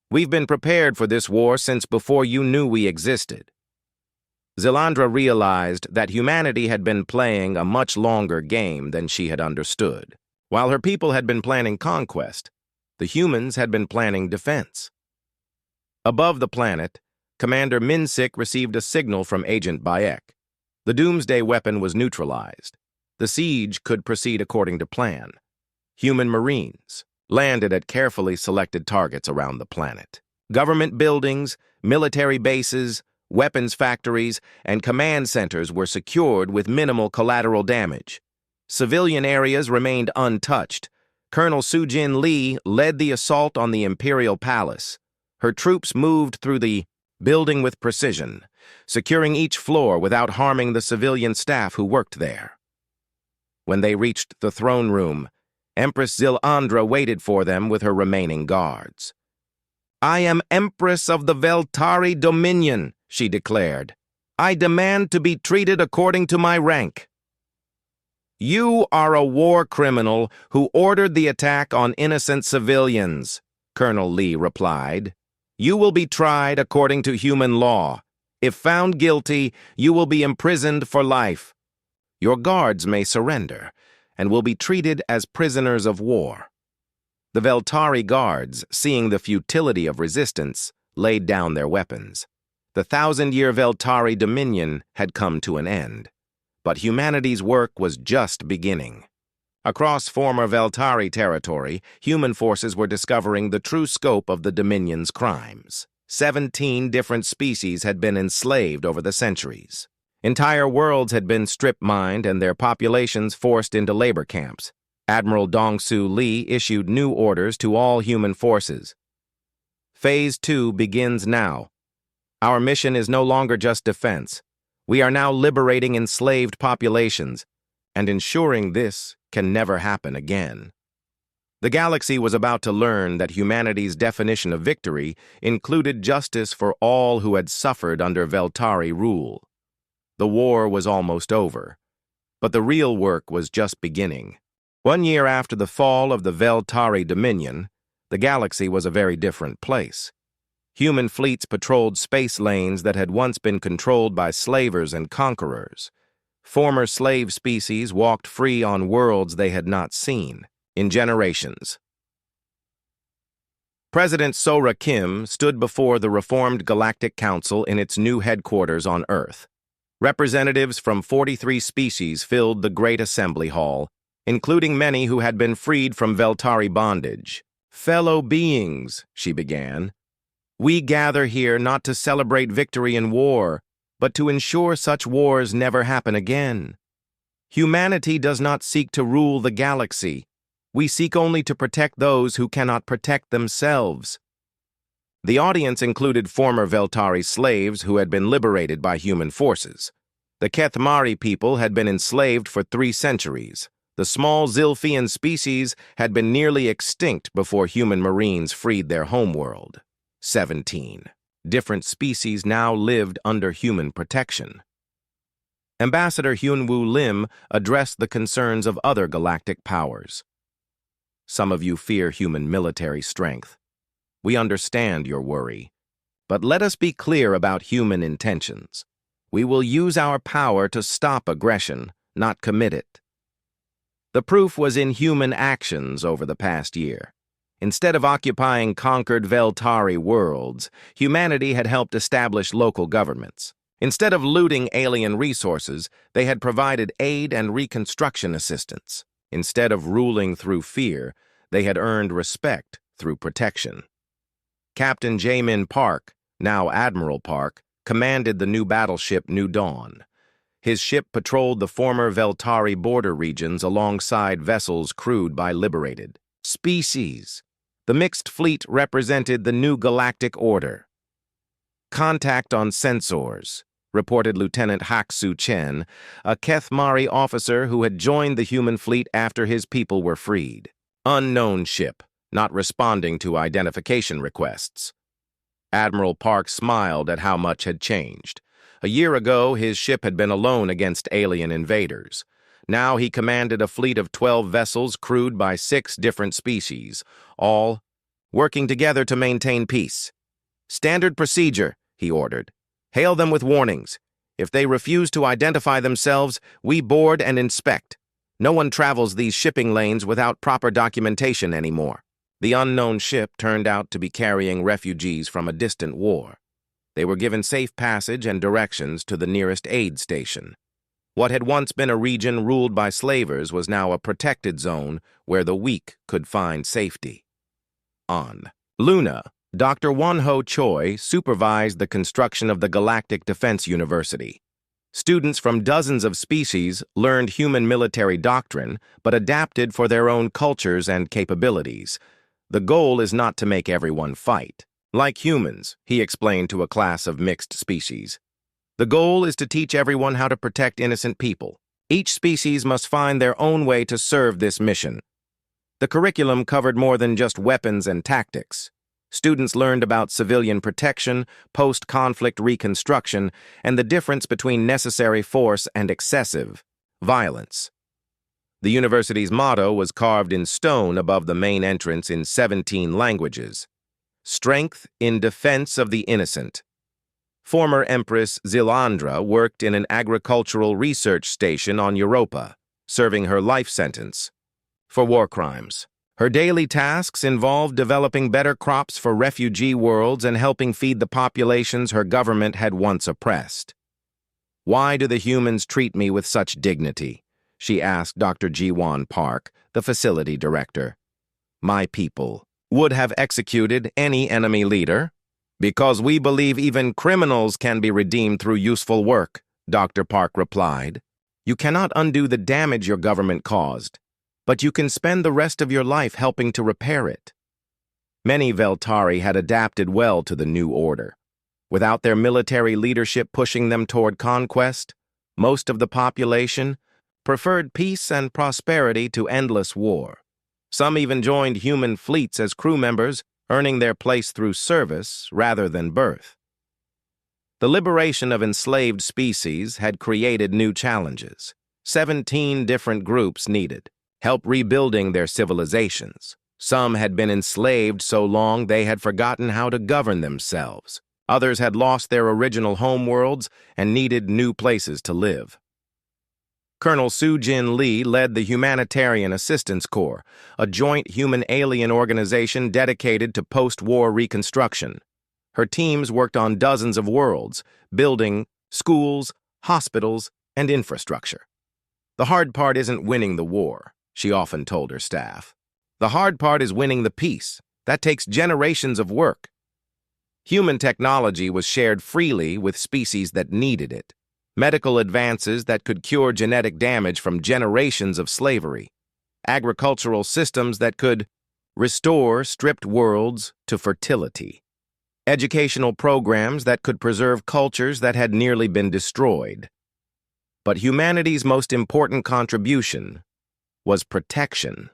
S1: We've been prepared for this war since before you knew we existed." Zilandra realized that humanity had been playing a much longer game than she had understood. While her people had been planning conquest, the humans had been planning defense. Above the planet, Commander Minsik received a signal from Agent Bayek. The doomsday weapon was neutralized. The siege could proceed according to plan. Human Marines landed at carefully selected targets around the planet. Government buildings, military bases, weapons factories, and command centers were secured with minimal collateral damage. Civilian areas remained untouched. Colonel Sujin Lee led the assault on the Imperial Palace. Her troops moved through the building with precision, securing each floor without harming the civilian staff who worked there. When they reached the throne room, Empress Zilandra waited for them with her remaining guards. "I am Empress of the Veltari Dominion," she declared. "I demand to be treated according to my rank." "You are a war criminal who ordered the attack on innocent civilians," Colonel Lee replied. "You will be tried according to human law. If found guilty, you will be imprisoned for life. Your guards may surrender and will be treated as prisoners of war." The Veltari guards, seeing the futility of resistance, laid down their weapons. The 1,000-year Veltari dominion had come to an end, but humanity's work was just beginning. Across former Veltari territory, human forces were discovering the true scope of the Dominion's crimes. 17 different species had been enslaved over the centuries. Entire worlds had been strip-mined and their populations forced into labor camps. Admiral Dong-Su Lee issued new orders to all human forces. Phase 2 begins now. Our mission is no longer just defense. We are now liberating enslaved populations, and ensuring this can never happen again. The galaxy was about to learn that humanity's definition of victory included justice for all who had suffered under Veltari rule. The war was almost over, but the real work was just beginning. 1 year after the fall of the Veltari Dominion, the galaxy was a very different place. Human fleets patrolled space lanes that had once been controlled by slavers and conquerors. Former slave species walked free on worlds they had not seen in generations. President Sora Kim stood before the reformed Galactic Council in its new headquarters on Earth. Representatives from 43 species filled the Great Assembly Hall, including many who had been freed from Veltari bondage. "Fellow beings," she began, "we gather here not to celebrate victory in war, but to ensure such wars never happen again. Humanity does not seek to rule the galaxy. We seek only to protect those who cannot protect themselves." The audience included former Veltari slaves who had been liberated by human forces. The Kethmari people had been enslaved for 3 centuries. The small Zilfian species had been nearly extinct before human Marines freed their homeworld. 17 different species now lived under human protection. Ambassador Hyunwoo Lim addressed the concerns of other galactic powers. "Some of you fear human military strength. We understand your worry. But let us be clear about human intentions. We will use our power to stop aggression, not commit it." The proof was in human actions over the past year. Instead of occupying conquered Veltari worlds, humanity had helped establish local governments. Instead of looting alien resources, they had provided aid and reconstruction assistance. Instead of ruling through fear, they had earned respect through protection. Captain Jaemin Park, now Admiral Park, commanded the new battleship New Dawn. His ship patrolled the former Veltari border regions alongside vessels crewed by liberated species. The mixed fleet represented the new galactic order. "Contact on sensors," reported Lieutenant Hak-Soo Chen, a Kethmari officer who had joined the human fleet after his people were freed. "Unknown ship, not responding to identification requests." Admiral Park smiled at how much had changed. A year ago, his ship had been alone against alien invaders. Now he commanded a fleet of 12 vessels crewed by 6 different species, all working together to maintain peace. "Standard procedure," he ordered. "Hail them with warnings. If they refuse to identify themselves, we board and inspect. No one travels these shipping lanes without proper documentation anymore." The unknown ship turned out to be carrying refugees from a distant war. They were given safe passage and directions to the nearest aid station. What had once been a region ruled by slavers was now a protected zone where the weak could find safety. On Luna, Dr. Wonho Choi supervised the construction of the Galactic Defense University. Students from dozens of species learned human military doctrine, but adapted for their own cultures and capabilities. The goal is not to make everyone fight. Like humans, he explained to a class of mixed species. The goal is to teach everyone how to protect innocent people. Each species must find their own way to serve this mission. The curriculum covered more than just weapons and tactics. Students learned about civilian protection, post-conflict reconstruction, and the difference between necessary force and excessive violence. The university's motto was carved in stone above the main entrance in 17 languages. Strength in defense of the innocent. Former Empress Zilandra worked in an agricultural research station on Europa, serving her life sentence for war crimes. Her daily tasks involved developing better crops for refugee worlds and helping feed the populations her government had once oppressed. "Why do the humans treat me with such dignity?" she asked Dr. Ji-won Park, the facility director. "My people would have executed any enemy leader." "Because we believe even criminals can be redeemed through useful work," Dr. Park replied. "You cannot undo the damage your government caused, but you can spend the rest of your life helping to repair it." Many Veltari had adapted well to the new order. Without their military leadership pushing them toward conquest, most of the population preferred peace and prosperity to endless war. Some even joined human fleets as crew members, earning their place through service rather than birth. The liberation of enslaved species had created new challenges. 17 different groups needed help rebuilding their civilizations. Some had been enslaved so long they had forgotten how to govern themselves. Others had lost their original homeworlds and needed new places to live. Colonel Soo-Jin Lee led the Humanitarian Assistance Corps, a joint human-alien organization dedicated to post-war reconstruction. Her teams worked on dozens of worlds, building schools, hospitals, and infrastructure. "The hard part isn't winning the war," she often told her staff. "The hard part is winning the peace. That takes generations of work." Human technology was shared freely with species that needed it. Medical advances that could cure genetic damage from generations of slavery. Agricultural systems that could restore stripped worlds to fertility. Educational programs that could preserve cultures that had nearly been destroyed. But humanity's most important contribution was protection.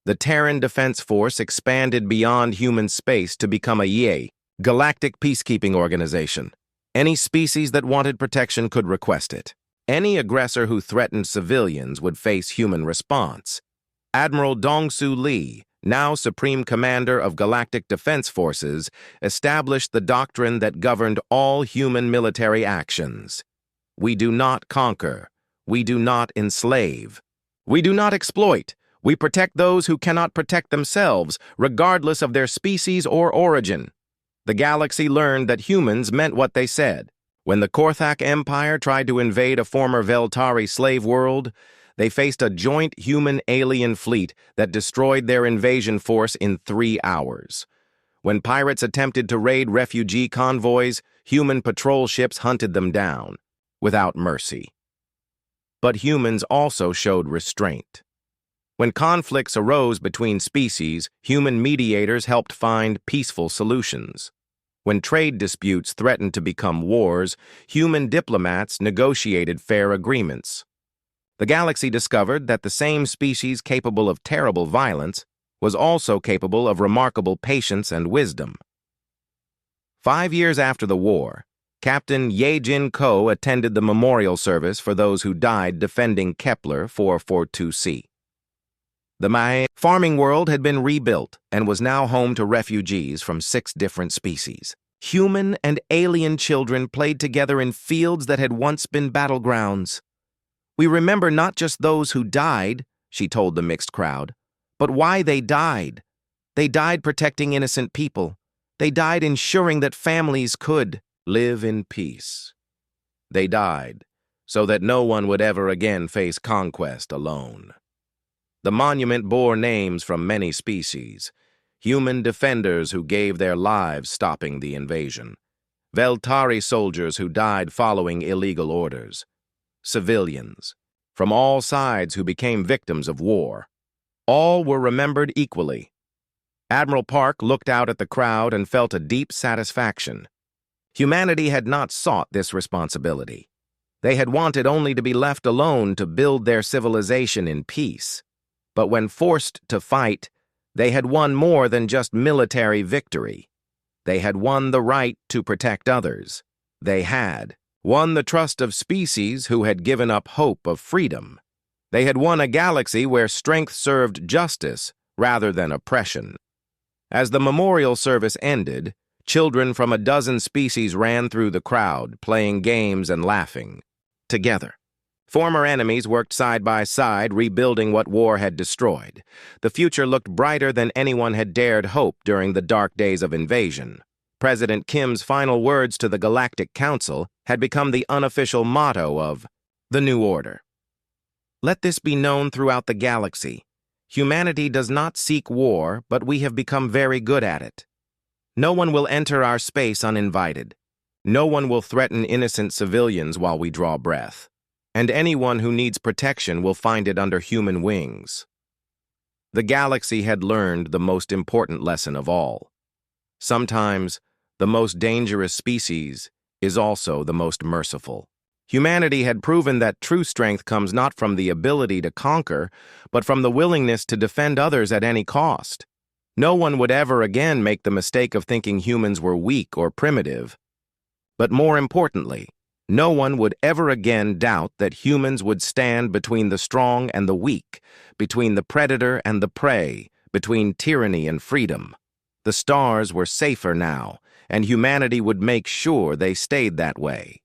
S1: The Terran Defense Force expanded beyond human space to become a galactic peacekeeping organization. Any species that wanted protection could request it. Any aggressor who threatened civilians would face human response. Admiral Dong-Soo Lee, now Supreme Commander of Galactic Defense Forces, established the doctrine that governed all human military actions. We do not conquer. We do not enslave. We do not exploit. We protect those who cannot protect themselves, regardless of their species or origin. The galaxy learned that humans meant what they said. When the Korthak Empire tried to invade a former Veltari slave world, they faced a joint human-alien fleet that destroyed their invasion force in 3 hours. When pirates attempted to raid refugee convoys, human patrol ships hunted them down, without mercy. But humans also showed restraint. When conflicts arose between species, human mediators helped find peaceful solutions. When trade disputes threatened to become wars, human diplomats negotiated fair agreements. The galaxy discovered that the same species capable of terrible violence was also capable of remarkable patience and wisdom. 5 years after the war, Captain Ye-Jin Ko attended the memorial service for those who died defending Kepler 442c. The Mae farming world had been rebuilt and was now home to refugees from 6 different species. Human and alien children played together in fields that had once been battlegrounds. "We remember not just those who died," she told the mixed crowd, "but why they died. They died protecting innocent people. They died ensuring that families could live in peace. They died so that no one would ever again face conquest alone. The monument bore names from many species, human defenders who gave their lives stopping the invasion, Veltari soldiers who died following illegal orders, civilians from all sides who became victims of war. All were remembered equally. Admiral Park looked out at the crowd and felt a deep satisfaction. Humanity had not sought this responsibility. They had wanted only to be left alone to build their civilization in peace. But when forced to fight, they had won more than just military victory. They had won the right to protect others. They had won the trust of species who had given up hope of freedom. They had won a galaxy where strength served justice rather than oppression. As the memorial service ended, children from a dozen species ran through the crowd, playing games and laughing together. Former enemies worked side by side, rebuilding what war had destroyed. The future looked brighter than anyone had dared hope during the dark days of invasion. President Kim's final words to the Galactic Council had become the unofficial motto of the New Order. Let this be known throughout the galaxy. Humanity does not seek war, but we have become very good at it. No one will enter our space uninvited. No one will threaten innocent civilians while we draw breath. And anyone who needs protection will find it under human wings. The galaxy had learned the most important lesson of all. Sometimes, the most dangerous species is also the most merciful. Humanity had proven that true strength comes not from the ability to conquer, but from the willingness to defend others at any cost. No one would ever again make the mistake of thinking humans were weak or primitive. But more importantly, no one would ever again doubt that humans would stand between the strong and the weak, between the predator and the prey, between tyranny and freedom. The stars were safer now, and humanity would make sure they stayed that way.